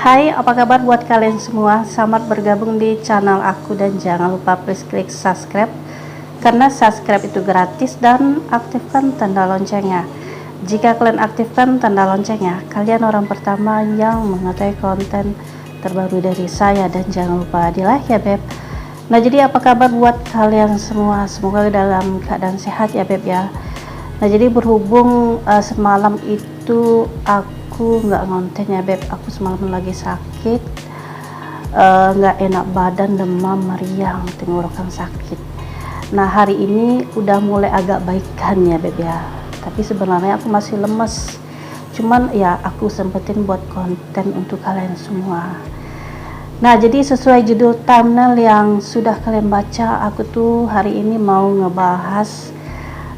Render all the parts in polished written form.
Hai, apa kabar buat kalian semua? Selamat bergabung di channel aku dan jangan lupa please klik subscribe karena subscribe itu gratis dan aktifkan tanda loncengnya. Jika kalian aktifkan tanda loncengnya, kalian orang pertama yang mengetahui konten terbaru dari saya dan jangan lupa di like ya beb. Nah jadi apa kabar buat kalian semua? Semoga dalam keadaan sehat ya beb ya. Nah jadi berhubung semalam itu aku nggak ngonten ya beb, aku semalam lagi sakit, nggak enak badan, demam, meriang, tenggorokan sakit. Nah hari ini udah mulai agak baikan ya beb ya, tapi sebenarnya aku masih lemes, cuman ya aku sempetin buat konten untuk kalian semua. Nah jadi sesuai judul thumbnail yang sudah kalian baca, aku tuh hari ini mau ngebahas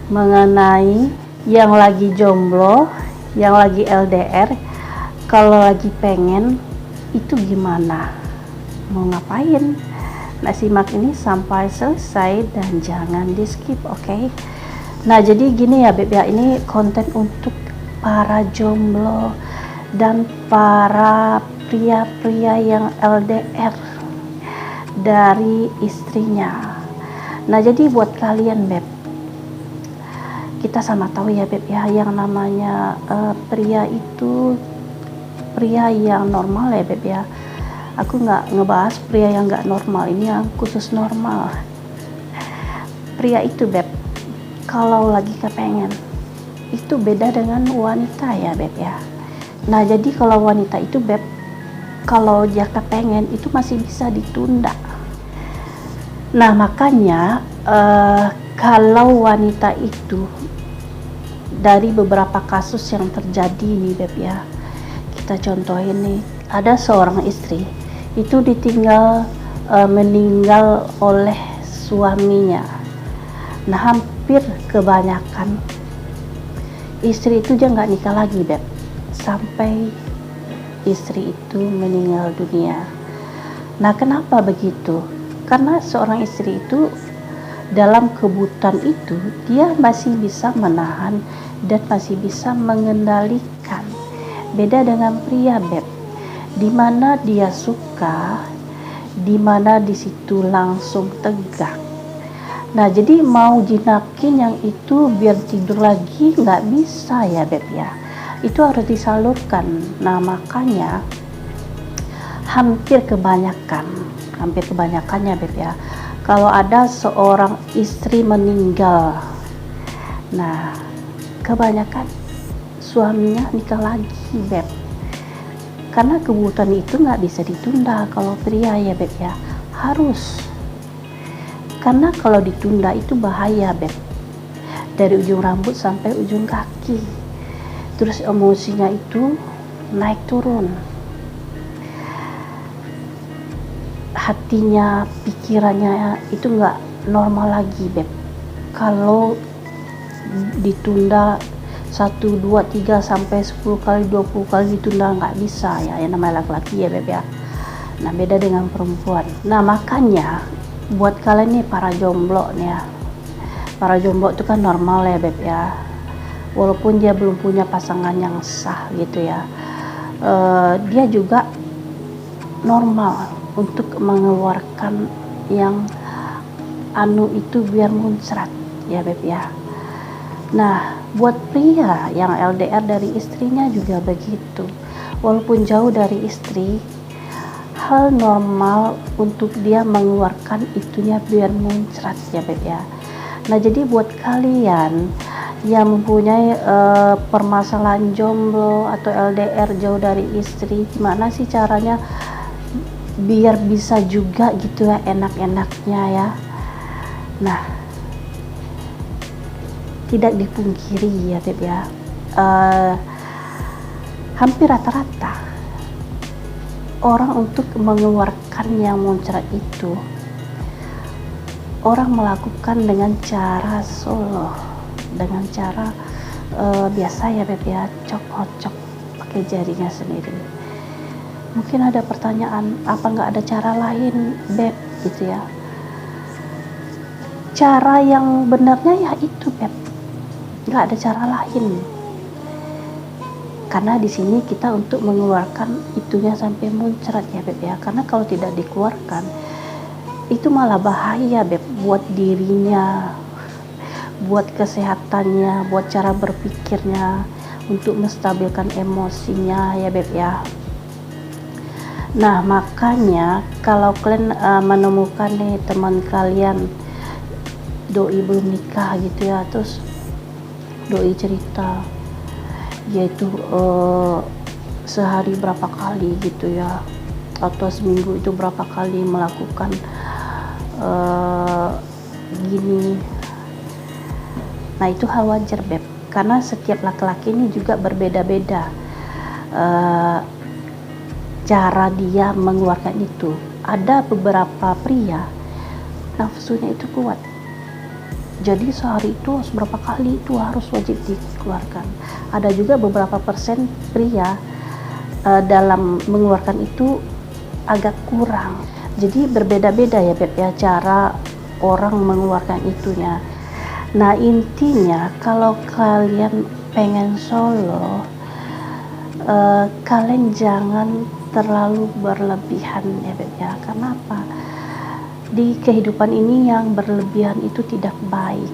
mengenai yang lagi jomblo, yang lagi LDR, kalau lagi pengen itu gimana, mau ngapain. Nah simak ini sampai selesai dan jangan di skip, oke? Nah jadi gini ya beb ya, ini konten untuk para jomblo dan para pria-pria yang LDR dari istrinya. Nah jadi buat kalian beb, kita sama tahu ya beb ya, yang namanya pria itu pria yang normal ya beb ya. Aku nggak ngebahas pria yang nggak normal, ini yang khusus normal. Pria itu beb, kalau lagi kepengen itu beda dengan wanita ya beb ya. Nah jadi kalau wanita itu beb, kalau dia kepengen itu masih bisa ditunda. Nah makanya kalau wanita itu, dari beberapa kasus yang terjadi nih beb ya, kita contohin nih, ada seorang istri itu ditinggal meninggal oleh suaminya. Nah hampir kebanyakan istri itu dia nggak nikah lagi beb, sampai istri itu meninggal dunia. Nah kenapa begitu? Karena seorang istri itu dalam kebutuhan itu dia masih bisa menahan dan masih bisa mengendalikan. Beda dengan pria beb, dimana dia suka, dimana disitu langsung tegak. Nah jadi mau jinakin yang itu biar tidur lagi nggak bisa ya beb ya, itu harus disalurkan. Nah makanya hampir kebanyakannya beb ya, kalau ada seorang istri meninggal, nah kebanyakan suaminya nikah lagi beb, karena kebutuhan itu nggak bisa ditunda. Kalau pria ya beb ya harus, karena kalau ditunda itu bahaya beb, dari ujung rambut sampai ujung kaki, terus emosinya itu naik turun, hatinya, pikirannya itu nggak normal lagi beb. Kalau ditunda 1, 2, 3 sampai 10 kali, 20 kali ditunda nggak bisa ya, yang namanya laki-laki ya beb ya. Nah beda dengan perempuan. Nah makanya buat kalian nih para jomblo nih ya, para jomblo itu kan normal ya beb ya, walaupun dia belum punya pasangan yang sah gitu ya, dia juga normal untuk mengeluarkan yang itu biar muncrat ya beb ya. Nah buat pria yang LDR dari istrinya juga begitu, walaupun jauh dari istri, hal normal untuk dia mengeluarkan itunya biar muncrat ya beb ya. Nah jadi buat kalian yang mempunyai permasalahan jomblo atau LDR jauh dari istri, gimana sih caranya biar bisa juga gitu ya enak-enaknya ya. Nah tidak dipungkiri ya beb ya, hampir rata-rata orang untuk mengeluarkan yang muncrat itu, orang melakukan dengan cara solo, dengan cara biasa ya beb ya, cok-cok pakai jarinya sendiri. Mungkin ada pertanyaan, apa nggak ada cara lain beb gitu ya? Cara yang benarnya ya itu beb, nggak ada cara lain. karena di sini kita untuk mengeluarkan itunya sampai muncrat ya Beb ya, karena kalau tidak dikeluarkan itu malah bahaya Beb, buat dirinya, buat kesehatannya, buat cara berpikirnya, untuk menstabilkan emosinya ya Beb ya. Nah makanya kalau kalian menemukan nih teman kalian doi belum nikah gitu ya, terus doi cerita yaitu sehari berapa kali gitu ya, atau seminggu itu berapa kali melakukan gini. Nah itu hal wajar Beb, karena setiap laki-laki ini juga berbeda-beda cara dia mengeluarkan itu. Ada beberapa pria nafsunya itu kuat, jadi sehari itu berapa kali itu harus wajib dikeluarkan. Ada juga beberapa persen pria dalam mengeluarkan itu agak kurang. Jadi berbeda-beda ya Beb ya cara orang mengeluarkan itunya. Nah intinya kalau kalian pengen solo, kalian jangan terlalu berlebihan ya Beb ya. Karena apa? Di kehidupan ini yang berlebihan itu tidak baik.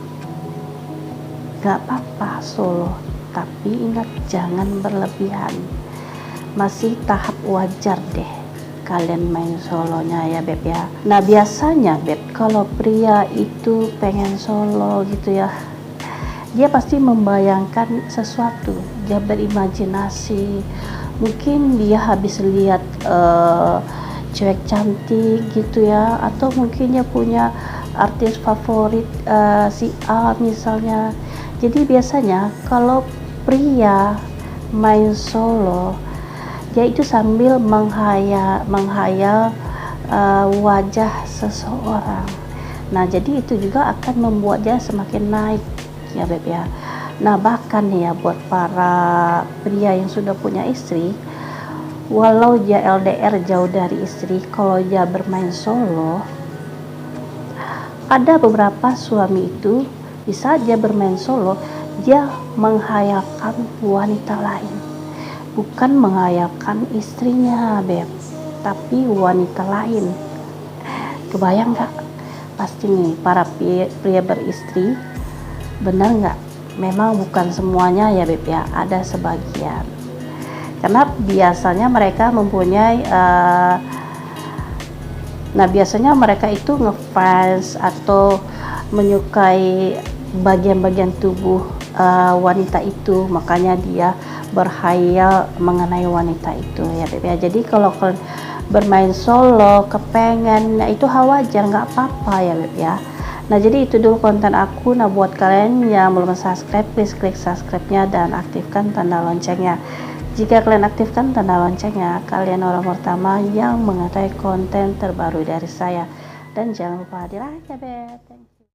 Gak apa-apa solo, tapi ingat jangan berlebihan. Masih tahap wajar deh kalian main solonya ya Beb ya. Nah biasanya Beb, kalau pria itu pengen solo gitu ya, dia pasti membayangkan sesuatu, dia berimajinasi. Mungkin dia habis lihat cewek cantik gitu ya, atau mungkin dia punya artis favorit si A misalnya. Jadi biasanya kalau pria main solo, dia itu sambil menghayal wajah seseorang. Nah jadi itu juga akan membuat dia semakin naik ya Beb ya. Nah bahkan nih ya buat para pria yang sudah punya istri, walau dia LDR jauh dari istri, kalau dia bermain solo, ada beberapa suami itu bisa dia bermain solo, dia menghayalkan wanita lain, bukan menghayalkan istrinya Beb, tapi wanita lain. Kebayang gak? Pasti nih para pria beristri, benar nggak? Memang bukan semuanya ya Beb ya, ada sebagian. Karena biasanya mereka mempunyai nah biasanya mereka itu ngefans atau menyukai bagian-bagian tubuh wanita itu, makanya dia berhayal mengenai wanita itu ya Beb ya. Jadi kalau kalian bermain solo kepengen, nah itu hal wajar, nggak apa-apa ya Beb ya. Nah jadi itu dulu konten aku. Nah buat kalian yang belum subscribe, please klik subscribe-nya dan aktifkan tanda loncengnya. Jika kalian aktifkan tanda loncengnya, kalian orang pertama yang mengetahui konten terbaru dari saya. Dan jangan lupa di like ya Beb.